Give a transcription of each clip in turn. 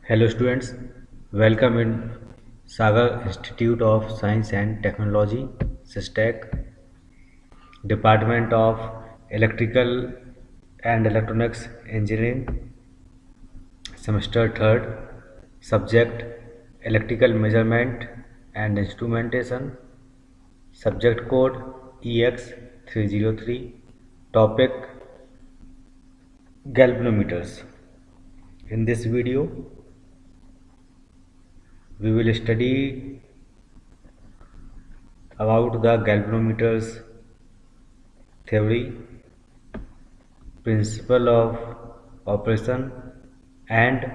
Hello students, welcome in Sagar Institute of Science and Technology, SISTEC, Department of Electrical and Electronics Engineering, Semester 3rd, Subject Electrical Measurement and Instrumentation, Subject Code EX303, Topic Galvanometers. In this video, we will study about the galvanometers theory, principle of operation and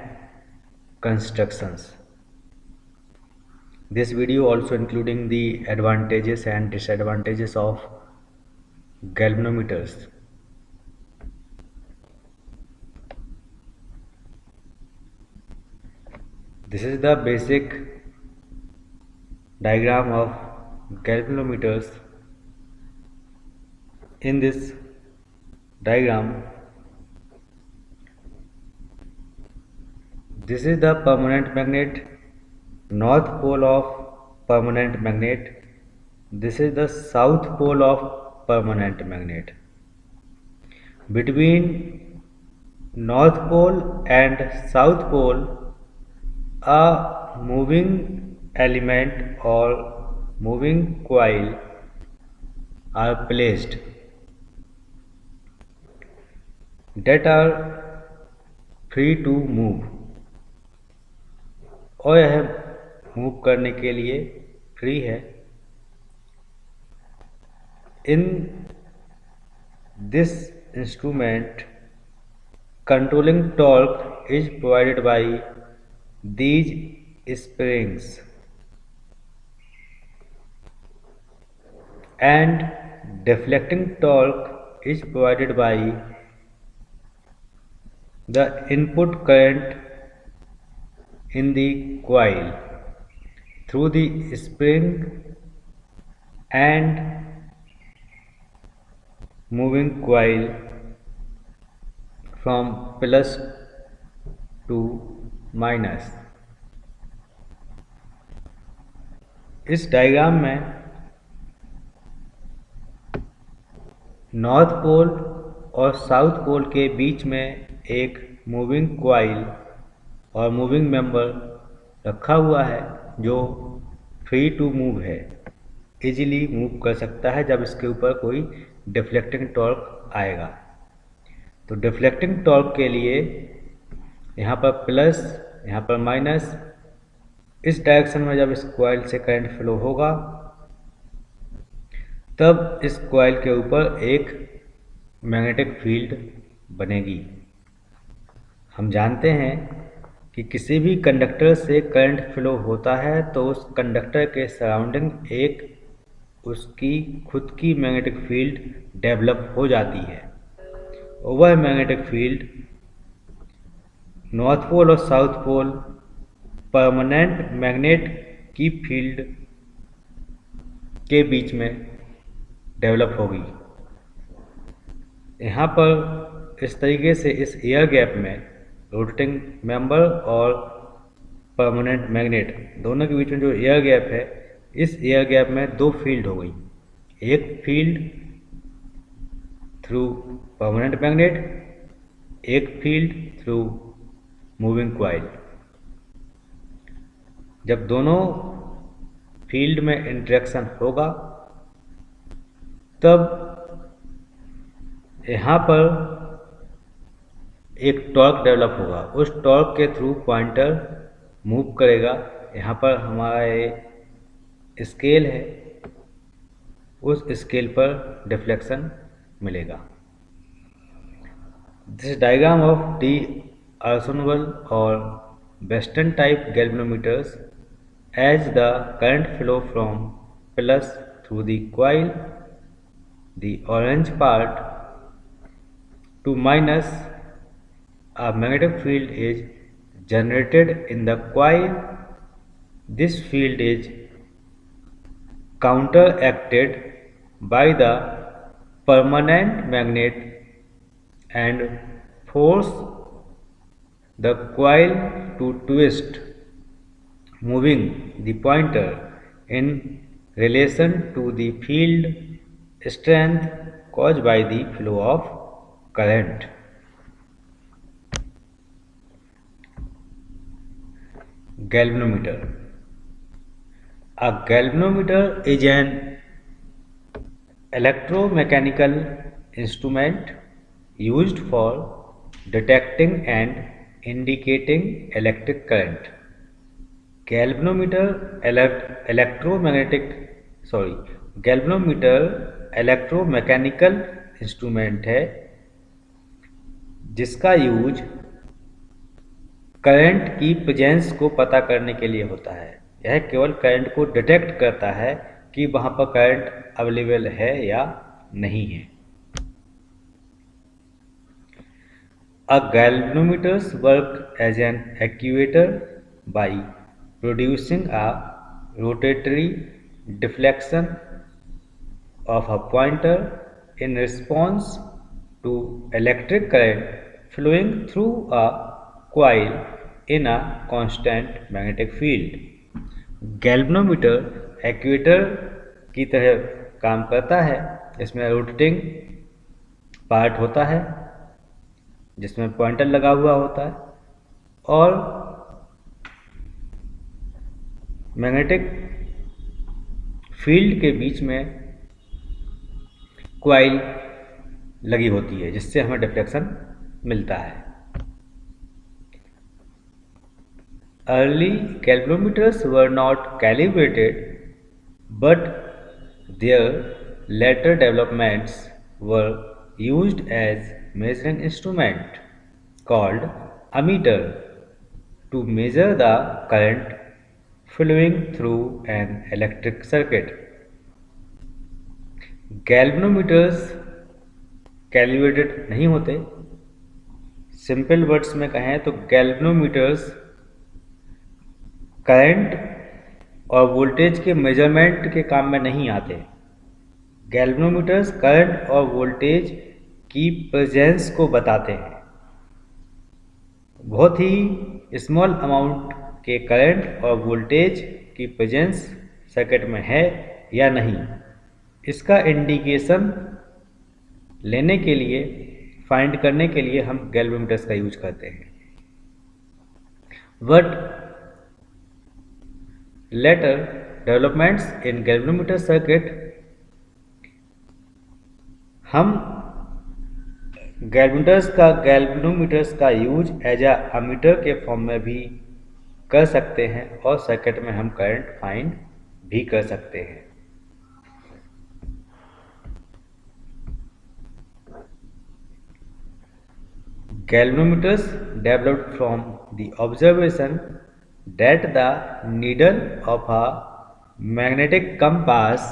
constructions. This video also including the advantages and disadvantages of galvanometers. This is the basic diagram of galvanometers. In this diagram, this is the permanent magnet, north pole of permanent magnet. This is the south pole of permanent magnet. Between north pole and south pole, a moving element or moving coil are placed that are free to move, और यह move करने के लिए free है. In this instrument, controlling torque is provided by these springs, and deflecting torque is provided by the input current in the coil through the spring and moving coil from plus to minus. इस diagram में north pole और south pole के बीच में एक moving coil और moving member रखा हुआ है जो फ्री टू मूव है, इजीली मूव कर सकता है जब इसके ऊपर कोई डिफ्लेक्टिंग टॉर्क आएगा. तो डिफ्लेक्टिंग टॉर्क के लिए यहाँ पर प्लस, यहाँ पर माइनस, इस डायरेक्शन में जब इस कॉइल से करंट फ्लो होगा तब इस कॉइल के ऊपर एक मैग्नेटिक फील्ड बनेगी. हम जानते हैं कि किसी भी कंडक्टर से करंट फ्लो होता है तो उस कंडक्टर के सराउंडिंग एक उसकी खुद की मैग्नेटिक फील्ड डेवलप हो जाती है. वह मैग्नेटिक फील्ड नॉर्थ पोल और साउथ पोल परमानेंट मैग्नेट की फील्ड के बीच में डेवलप होगी. यहाँ पर इस तरीके से इस एयर गैप में रोटेटिंग मेंबर और परमानेंट मैग्नेट दोनों के बीच में जो एयर गैप है, इस एयर गैप में दो फील्ड हो गई. एक फील्ड थ्रू परमानेंट मैग्नेट, एक फील्ड थ्रू मूविंग कॉइल. जब दोनों फील्ड में इंटरेक्शन होगा तब यहाँ पर एक टॉर्क डेवलप होगा. उस टॉर्क के थ्रू पॉइंटर मूव करेगा. यहाँ पर हमारा ये स्केल है, उस स्केल पर डिफ्लेक्शन मिलेगा. दिस डायग्राम ऑफ डी आर्सोनवल और western type galvanometers as the current flow from plus through the coil, the orange part to minus, a magnetic field is generated in the coil. This field is counteracted by the permanent magnet and force the coil to twist, moving the pointer in relation to the field strength caused by the flow of current. Galvanometer. A galvanometer is an electromechanical instrument used for detecting and indicating electric current. Galvanometer galvanometer electromechanical instrument है जिसका use current की presence को पता करने के लिए होता है। यह केवल करंट को डिटेक्ट करता है कि वहाँ पर करंट अवेलेबल है या नहीं है। A galvanometers work as an actuator by producing a rotatory deflection of a pointer in response to electric current flowing through a coil in a constant magnetic field. Galvanometer actuator की तरह काम करता है। इसमें रोटेटिंग पार्ट होता है जिसमें pointer लगा हुआ होता है और मैग्नेटिक फील्ड के बीच में कॉइल लगी होती है जिससे हमें डिफ्लेक्शन मिलता है। Early galvanometers were not calibrated, but their later developments were used as measuring instrument called ammeter to measure the current flowing through an electric circuit. Galvanometers calibrated नहीं होते। सिंपल वर्ड्स में कहें तो गैल्वेनोमीटर्स करंट और voltage के measurement के काम में नहीं आते। गैल्वेनोमीटर्स करंट और वोल्टेज की प्रेजेंस को बताते हैं। बहुत ही स्मॉल अमाउंट के करंट और वोल्टेज की प्रेजेंस सर्किट में है या नहीं, इसका इंडिकेशन लेने के लिए, फाइंड करने के लिए हम गैल्वेनोमीटर्स का यूज करते हैं। But later developments in galvanometer circuit, हम गैल्वेनोमीटर्स का यूज एज अ अमीटर के फॉर्म में भी कर सकते हैं और सर्किट में हम करंट फाइंड भी कर सकते हैं। Galvanometers developed from the observation that the needle of a magnetic compass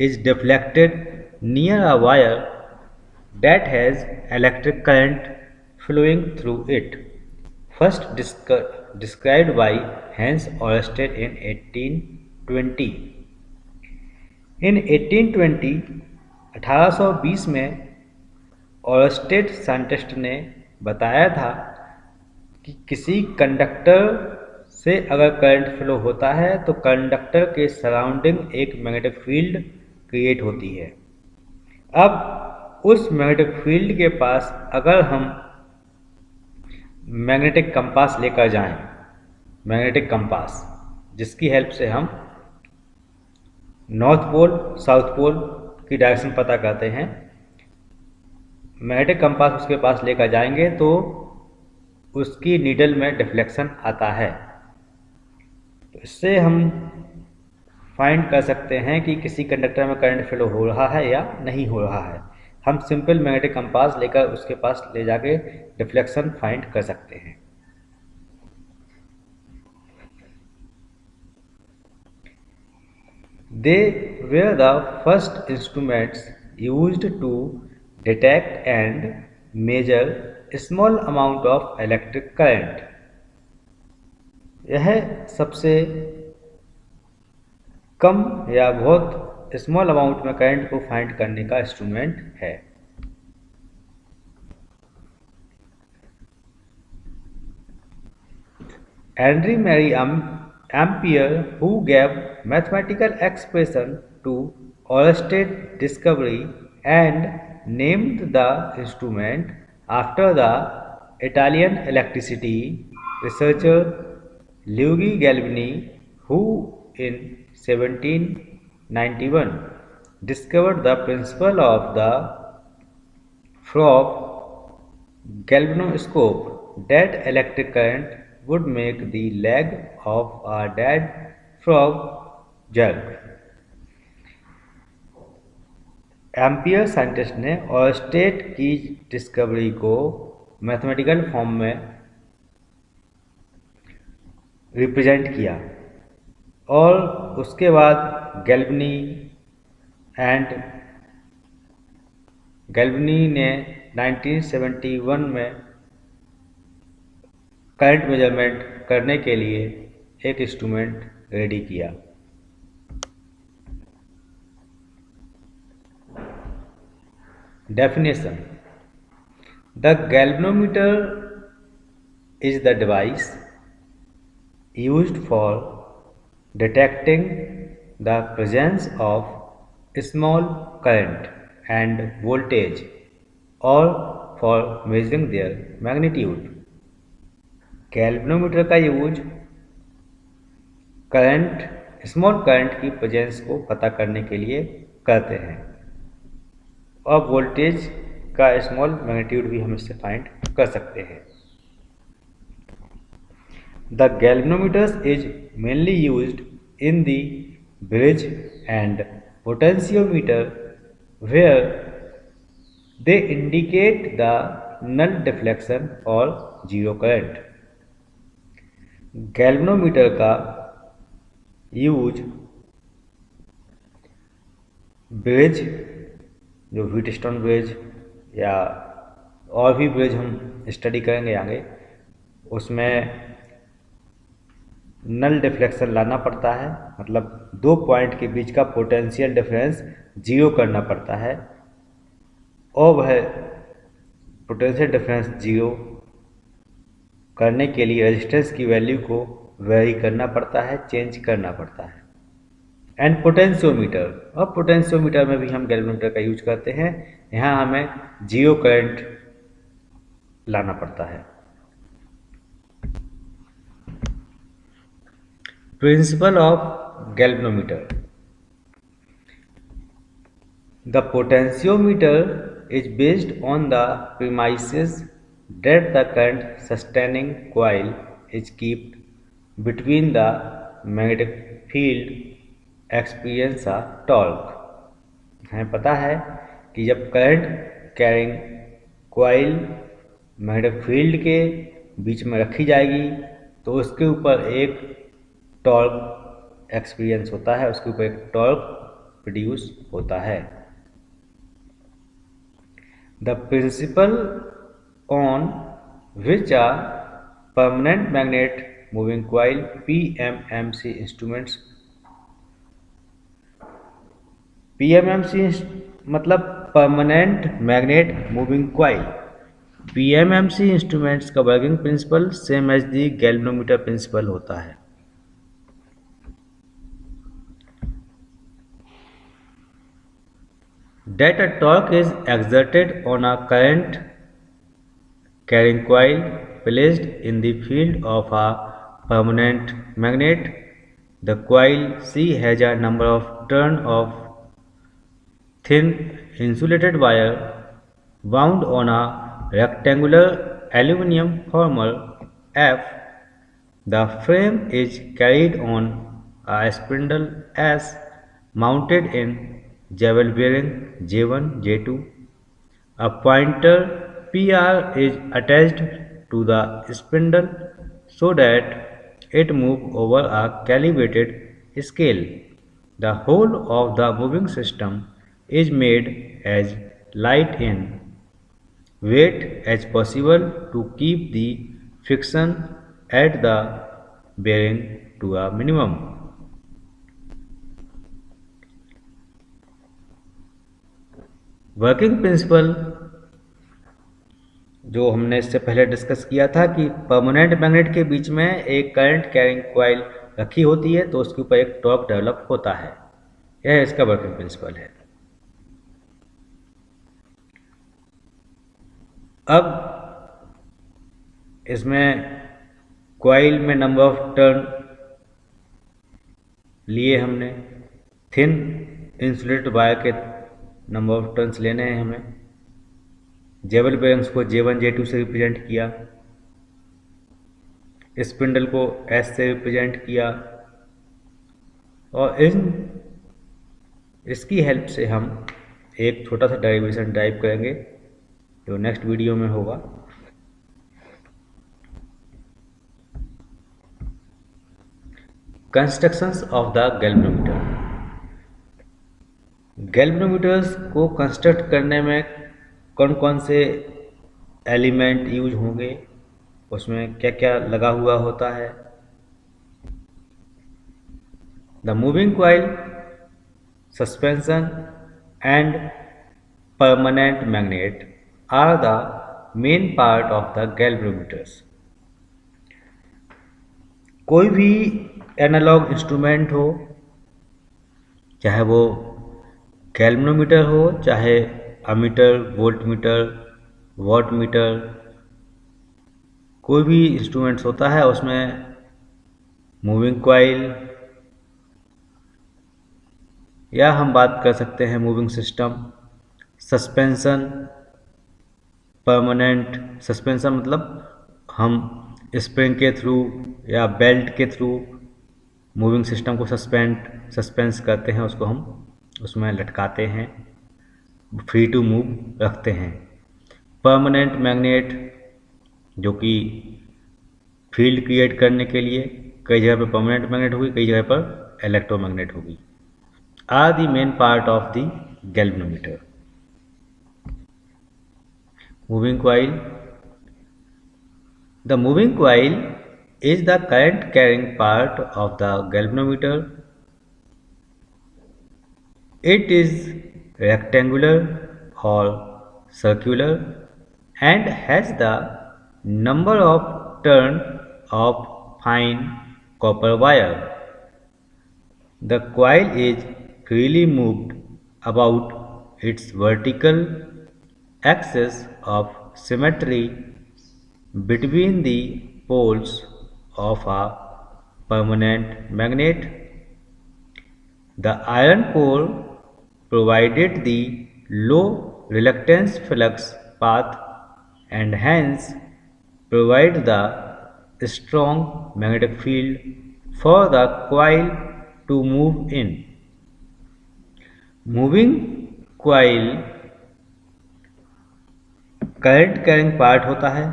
is deflected near a wire that has electric current flowing through it. First described by Hans Ørsted in 1820. In 1820 में Orsted scientist ने बताया था कि किसी conductor से अगर current flow होता है तो कंडक्टर के सराउंडिंग एक मैग्नेटिक फील्ड क्रिएट होती है। अब उस मैग्नेटिक फील्ड के पास अगर हम मैग्नेटिक कंपास लेकर जाएं, मैग्नेटिक कंपास जिसकी हेल्प से हम नॉर्थ पोल साउथ पोल की डायरेक्शन पता करते हैं, मैग्नेटिक कंपास उसके पास लेकर जाएंगे तो उसकी नीडल में डिफ्लेक्शन आता है। तो इससे हम फाइंड कर सकते हैं कि किसी कंडक्टर में करंट फ्लो हो रहा है या नहीं हो रहा है। हम सिंपल मैग्नेटिक कंपास लेकर उसके पास ले जाके डिफ्लेक्शन फाइंड कर सकते हैं। They were the first instruments used to detect and measure small amount of electric current. यह सबसे कम या बहुत स्मॉल अमाउंट में करंट को फाइंड करने का इंस्ट्रूमेंट है। Henry Mary Ampere, who gave mathematical expression to Oersted discovery and named the instrument after the Italian electricity researcher Luigi Galvani, who in 1791 discovered the principle of the Frobbe galvanoscope that electric current would make the leg of a dead frog jerk. Ampere scientist ने ऑयस्टेट की discovery को mathematical form में represent किया और उसके बाद and गैल्वनी ने 1971 में करंट मेजरमेंट करने के लिए एक इंस्ट्रूमेंट रेडी किया। Definition: the galvanometer is the device used for detecting the presence of small current and voltage or for measuring their magnitude. Galvanometer का यूज स्मॉल करंट की प्रेजेंस को पता करने के लिए करते हैं और वोल्टेज का स्मॉल मैग्नीट्यूड भी हम इससे फाइंड कर सकते हैं। The galvanometers is mainly used in the bridge and potentiometer where they indicate the null deflection और जीरो करंट। गैल्वेनोमीटर का यूज ब्रिज, जो व्हीटस्टोन ब्रिज या और भी ब्रिज हम स्टडी करेंगे आगे, उसमें नल डिफ्लेक्शन लाना पड़ता है, मतलब दो पॉइंट के बीच का पोटेंशियल डिफरेंस जीरो करना पड़ता है और वह पोटेंशियल डिफरेंस जीरो करने के लिए रेजिस्टेंस की वैल्यू को वेरी करना पड़ता है, चेंज करना पड़ता है। एंड पोटेंशियोमीटर, और पोटेंशियोमीटर में भी हम गैल्वेनोमीटर का यूज करते हैं। यहाँ हमें जीरो करंट लाना पड़ता है। Principle of galvanometer: the potentiometer is based on the premises that the current sustaining coil is kept between the magnetic field experience a torque। हमें पता है कि जब current carrying coil magnetic field के बीच में रखी जाएगी तो उसके ऊपर एक टॉर्क एक्सपीरियंस होता है, उसके ऊपर एक टॉर्क प्रोड्यूस होता है। The principle on which a permanent magnet moving coil PMMC instruments, PMMC मतलब permanent magnet moving coil. PMMC instruments का working principle same as the galvanometer principle होता है। That a torque is exerted on a current carrying coil placed in the field of a permanent magnet. The coil C has a number of turns of thin insulated wire wound on a rectangular aluminum former F. The frame is carried on a spindle S mounted in jewel bearing J1, J2. A pointer PR is attached to the spindle so that it moves over a calibrated scale. The whole of the moving system is made as light in weight as possible to keep the friction at the bearing to a minimum. Working principle जो हमने इससे पहले discuss किया था कि permanent magnet के बीच में एक करंट कैरिंग कॉइल रखी होती है तो उसके ऊपर एक टॉर्क डेवलप होता है। यह इसका वर्किंग प्रिंसिपल है। अब इसमें कॉइल में नंबर ऑफ टर्न लिए हमने, थिन इंसुलेटेड वायर के नंबर ऑफ टर्न्स लेने हैं हमें। जेबल बेयरिंग्स को J1 J2 से रिप्रेजेंट किया, स्पिंडल को S से रिप्रेजेंट किया, और इसकी हेल्प से हम एक छोटा सा डेरिवेशन ड्राइव करेंगे जो नेक्स्ट वीडियो में होगा। Constructions of the galvanometer. Galvanometers को कंस्ट्रक्ट करने में कौन कौन से एलिमेंट यूज होंगे, उसमें क्या क्या लगा हुआ होता है। The moving coil, suspension and permanent magnet are the main part of the galvanometers। कोई भी एनालॉग इंस्ट्रूमेंट हो, चाहे वो गैल्वेनोमीटर हो, चाहे अमीटर, वोल्टमीटर, वॉटमीटर, कोई भी इंस्ट्रूमेंट्स होता है उसमें मूविंग कॉइल, या हम बात कर सकते हैं moving system, suspension, permanent suspension मतलब हम स्प्रिंग के थ्रू या बेल्ट के थ्रू मूविंग सिस्टम को सस्पेंस करते हैं, उसको हम उसमें लटकाते हैं, फ्री टू मूव रखते हैं। परमानेंट मैग्नेट जो कि फील्ड क्रिएट करने के लिए, कई जगह पर परमानेंट मैग्नेट होगी, कई जगह पर इलेक्ट्रोमैग्नेट होगी, are the main part of the galvanometer. Moving coil. The moving coil is the current carrying part of the galvanometer. It is rectangular or circular and has the number of turn of fine copper wire. The coil is freely moved about its vertical axis of symmetry between the poles of a permanent magnet. The iron core provided the low reluctance flux path and hence provide the strong magnetic field for the coil to move in. Moving coil current carrying part होता है।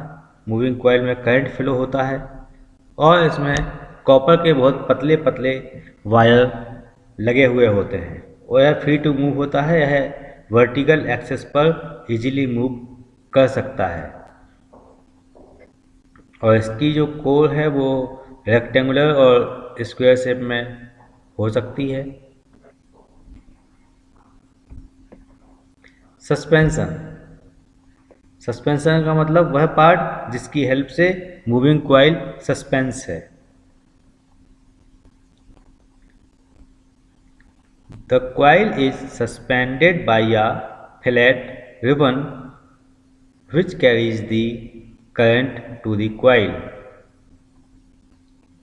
Moving coil में current flow होता है और इसमें copper के बहुत पतले पतले वायर लगे हुए होते हैं और यह फ्री टू मूव होता है। यह वर्टिकल एक्सेस पर इजीली मूव कर सकता है और इसकी जो कोर है वो रेक्टेंगुलर और स्क्वायर शेप में हो सकती है। सस्पेंशन का मतलब वह पार्ट जिसकी हेल्प से मूविंग कॉइल सस्पेंस है। The coil is suspended bye a flat ribbon which carries the current to the coil।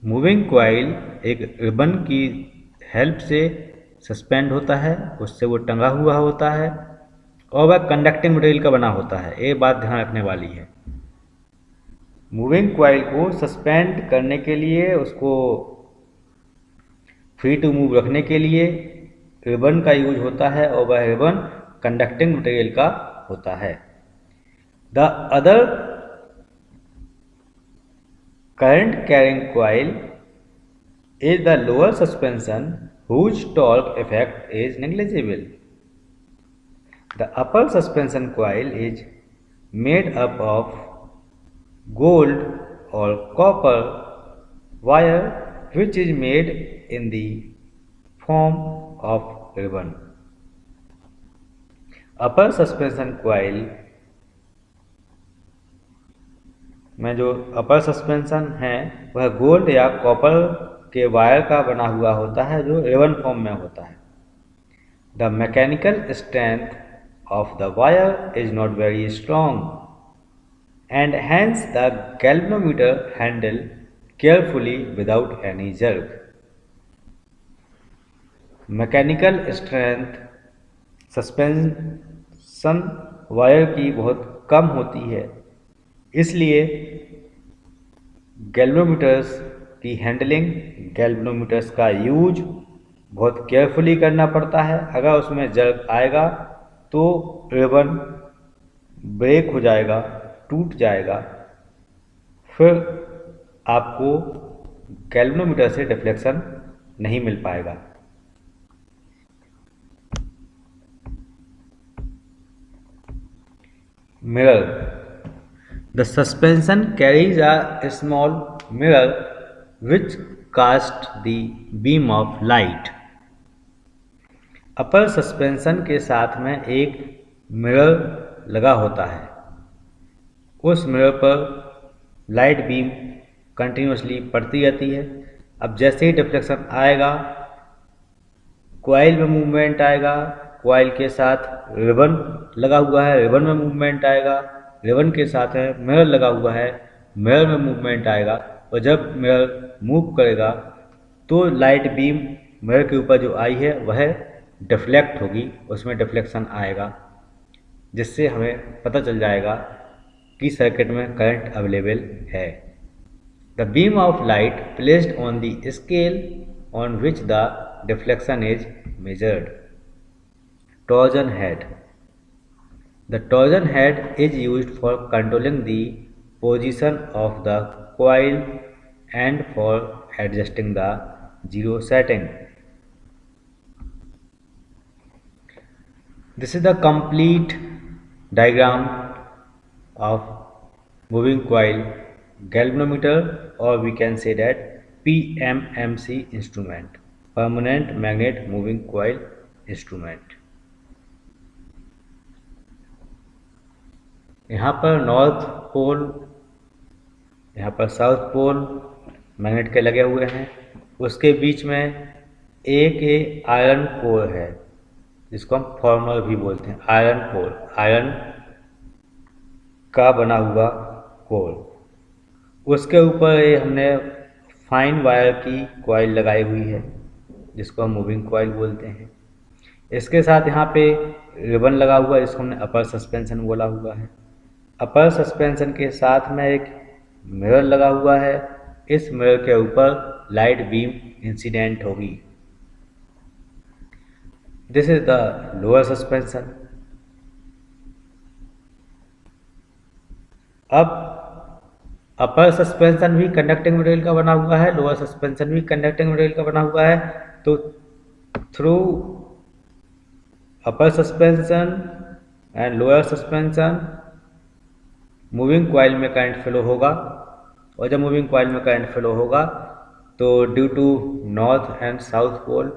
Moving coil एक रिबन की हेल्प से सस्पेंड होता है, उससे वो टंगा हुआ होता है और वह कंडक्टिंग मटेरियल का बना होता है। ये बात ध्यान रखने वाली है। मूविंग कॉइल को सस्पेंड करने के लिए, उसको फ्री टू मूव रखने के लिए रिबन का यूज होता है और वह रिबन कंडक्टिंग मटेरियल का होता है। The other current carrying coil is the lower suspension whose torque effect is negligible। The upper suspension coil is made up of gold or copper wire which is made in the form of ribbon। Upper suspension coil में जो अपर suspension है वह gold या copper के wire का बना हुआ होता है जो रिबन फॉर्म में होता है। The mechanical strength of the wire is not very strong and hence the galvanometer handle carefully without any jerk. Mechanical strength suspension wire की बहुत कम होती है, इसलिए गैल्वेनोमीटर्स की हैंडलिंग, गैल्वेनोमीटर्स का यूज बहुत केयरफुली करना पड़ता है। अगर उसमें जर्क आएगा तो रिबन ब्रेक हो जाएगा, टूट जाएगा, फिर आपको गैल्वेनोमीटर से डिफ्लेक्शन नहीं मिल पाएगा। Mirror, the suspension carries a small mirror which cast the beam of light. Upper suspension के साथ में एक मिरर लगा होता है। उस मिरर पर लाइट बीम कंटिन्यूसली पड़ती रहती है। अब जैसे ही डिफ्लेक्शन आएगा, कॉइल में मूवमेंट आएगा, कॉइल के साथ रिबन लगा हुआ है, रिबन में मूवमेंट आएगा, रिबन के साथ है मिरर लगा हुआ है, मिरर में मूवमेंट आएगा, और जब मिरर मूव करेगा तो लाइट बीम मिरर के ऊपर जो आई है वह डिफ्लेक्ट होगी, उसमें डिफ्लेक्शन आएगा, जिससे हमें पता चल जाएगा कि सर्किट में करंट अवेलेबल है। The beam of light placed on the scale on which the deflection is measured. Torsion head. The torsion head is used for controlling the position of the coil and for adjusting the zero setting. This is the complete diagram of moving coil galvanometer, or we can say that PMMC instrument, permanent magnet moving coil instrument. यहाँ पर north pole, यहाँ पर south pole magnet के लगे हुए हैं। उसके बीच में एक आयरन कोर है जिसको हम फॉर्मर भी बोलते हैं, आयरन कोर, आयरन का बना हुआ कोर। उसके ऊपर ये हमने फाइन वायर की कॉइल लगाई हुई है जिसको हम मूविंग कॉइल बोलते हैं। इसके साथ यहाँ पे रिबन लगा हुआ है जिसको हमने अपर सस्पेंशन बोला हुआ है। अपर सस्पेंशन के साथ में एक मिरर लगा हुआ है। इस मिरर के ऊपर लाइट बीम इंसिडेंट होगी। This is the lower suspension. अब अपर सस्पेंशन भी कंडक्टिंग मटेरियल का बना हुआ है, लोअर सस्पेंशन भी कंडक्टिंग मटेरियल का बना हुआ है। तो through upper suspension and lower suspension moving coil में करंट फ्लो होगा, और जब मूविंग कॉइल में करंट फ्लो होगा तो due to north and south pole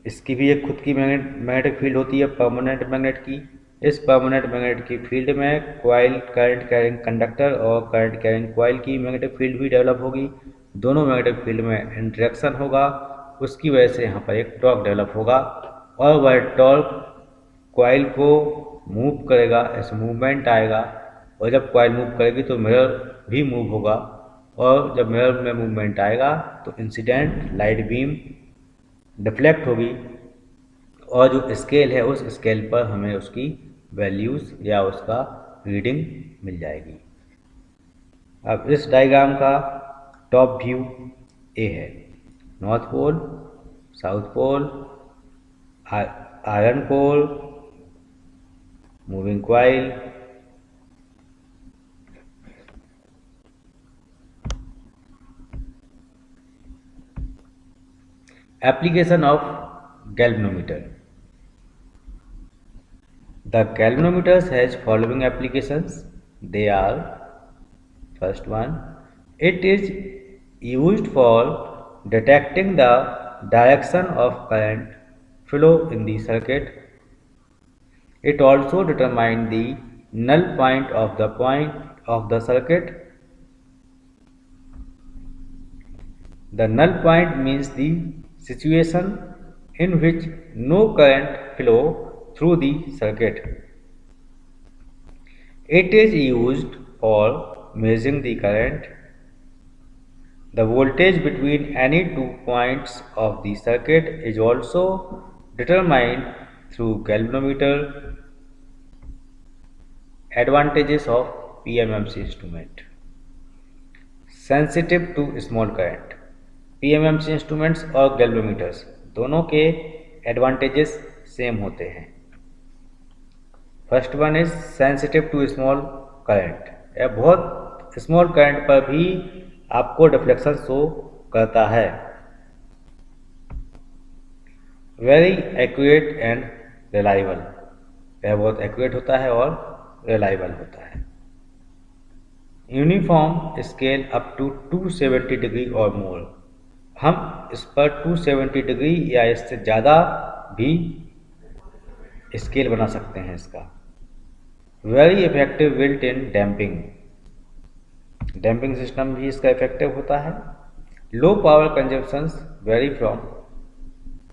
इसकी भी एक खुद की मैग्नेटिक फील्ड होती है परमानेंट मैग्नेट की। इस परमानेंट मैग्नेट की फील्ड में कॉइल करंट कैरिंग कंडक्टर और करंट कैरिंग कॉइल की मैग्नेटिक फील्ड भी डेवलप होगी। दोनों मैग्नेटिक फील्ड में इंटरेक्शन होगा, उसकी वजह से यहाँ पर एक टॉर्क डेवलप होगा, और वह टॉर्क कॉइल को मूव करेगा, ऐसे मूवमेंट आएगा, और जब कॉइल मूव करेगी तो मिरर भी मूव होगा, और जब मिरर में मूवमेंट आएगा तो इंसिडेंट लाइट बीम डिफ्लेक्ट होगी, और जो स्केल है उस स्केल पर हमें उसकी वैल्यूज़ या उसका रीडिंग मिल जाएगी। अब इस डायग्राम का टॉप व्यू ए है, north pole, south pole, iron core, moving coil, application of galvanometer. The galvanometers has following applications. They are, first one, it is used for detecting the direction of current flow in the circuit. It also determines the null point of the circuit. The null point means the situation in which no current flow through the circuit. It is used for measuring the current, the voltage between any 2 points of the circuit is also determined through galvanometer. Advantages of PMMC instrument. Sensitive to small current. PMMC instruments और galvanometers दोनों के advantages same होते हैं। First one is sensitive to small current. यह बहुत small current पर भी आपको डिफ्लेक्शन शो करता है। Very accurate and reliable. यह बहुत एक्यूरेट होता है और रिलायबल होता है। Uniform scale up to 270 degree और मोर। हम इस पर 270 डिग्री या इससे ज़्यादा भी स्केल बना सकते हैं इसका। Very effective built in damping. Damping system भी इसका इफेक्टिव होता है। Low power consumptions very from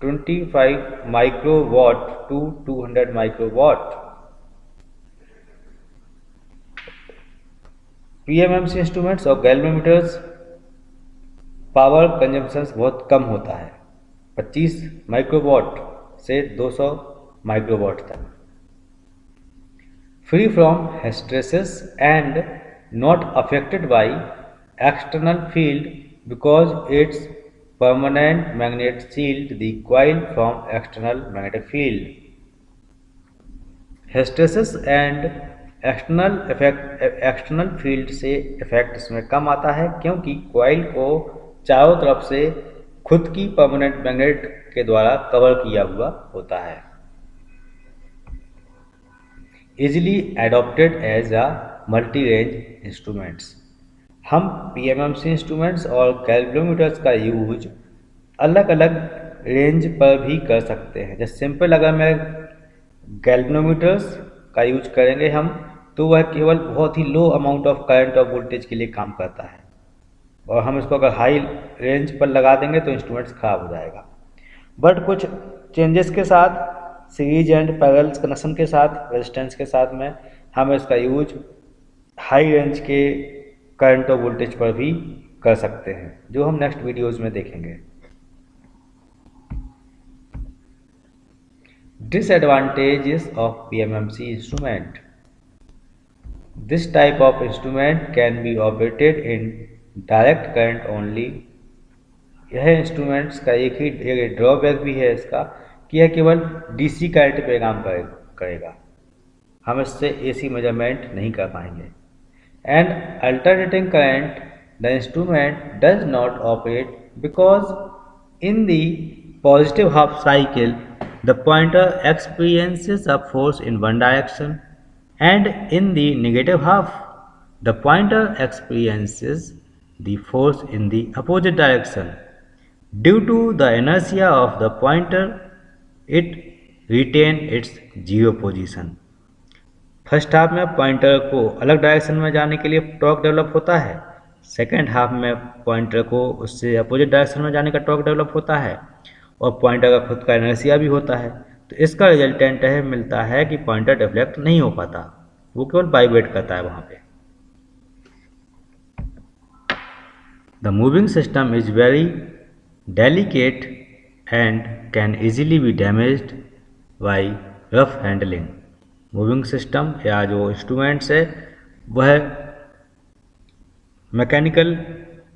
25 microwatt to 200 microwatt. PMMC instruments और गैल्वेमीटर्स पावर कंजम्पशंस बहुत कम होता है, 25 माइक्रोवाट से 200 माइक्रोवाट तक। Free from hysteresis and not affected by external field because it's permanent magnet shield the coil from external magnetic field. Hysteresis and external field से effect इसमें कम आता है क्योंकि कॉइल को चारों तरफ से खुद की परमानेंट मैग्नेट के द्वारा कवर किया हुआ होता है। Easily adopted as a multi range instruments. हम पीएमएमसी इंस्ट्रूमेंट्स और गैल्वेनोमीटर्स का यूज अलग अलग रेंज पर भी कर सकते हैं। जैसे सिंपल अगर मैं गैल्वेनोमीटर्स का यूज करेंगे हम तो वह केवल बहुत ही लो अमाउंट ऑफ करंट और वोल्टेज के लिए काम करता है, और हम इसको अगर हाई रेंज पर लगा देंगे तो इंस्ट्रूमेंट्स खराब हो जाएगा। बट कुछ चेंजेस के साथ, सीरीज एंड पैरेलल कनेक्शन के साथ, रेजिस्टेंस के साथ में हम इसका यूज हाई रेंज के करंट और वोल्टेज पर भी कर सकते हैं, जो हम नेक्स्ट वीडियोज़ में देखेंगे। Disadvantages of PMMC instrument. This type of instrument can be operated in direct current only. यह इंस्ट्रूमेंट्स का एक ड्रॉबैक भी है इसका कि यह केवल डीसी करंट पे काम करेगा। हम इससे एसी मेजरमेंट नहीं कर पाएंगे। And alternating current the instrument does not operate because in the positive half cycle the pointer experiences a force in one direction, and in the negative half, the pointer experiences the force in the opposite direction. Due to the inertia of the pointer, it retains its zero position. First half में pointer को अलग direction में जाने के लिए torque develop होता है, second half में पॉइंटर को उससे अपोजिट डायरेक्शन में जाने का टॉर्क डेवलप होता है, और पॉइंटर का खुद का इनर्शिया भी होता है। तो इसका रिजल्टेंट है मिलता है कि पॉइंटर डिफ्लेक्ट नहीं हो पाता, वो केवल वाइब्रेट करता है वहाँ पे। The moving system is very delicate and can easily B damaged bye rough handling. Moving system या जो इंस्ट्रूमेंट्स है वह मैकेनिकल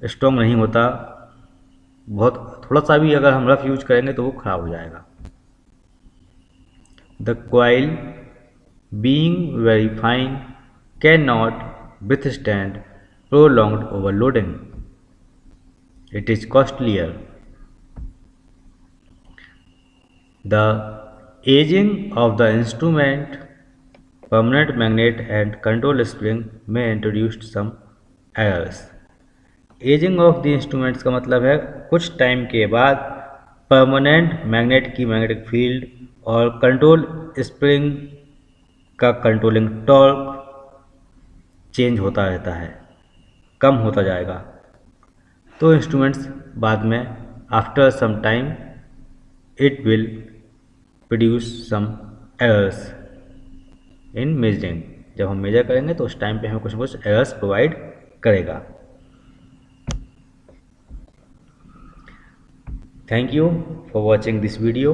स्ट्रॉन्ग नहीं होता, बहुत थोड़ा सा भी अगर हम रफ यूज करेंगे तो वो खराब हो जाएगा। The coil being very fine can not withstand prolonged overloading. It is costlier. The ageing of the instrument, permanent magnet and control spring में introduced some errors. Ageing of the instruments का मतलब है कुछ टाइम के बाद permanent magnet की magnetic field और control spring का कंट्रोलिंग टॉर्क चेंज होता रहता है, कम होता जाएगा। तो इंस्ट्रूमेंट्स बाद में after some time it will produce some errors in measuring. जब हम मेजर करेंगे तो उस टाइम पे हमें कुछ ना कुछ एरर्स प्रोवाइड करेगा। Thank you for watching this video.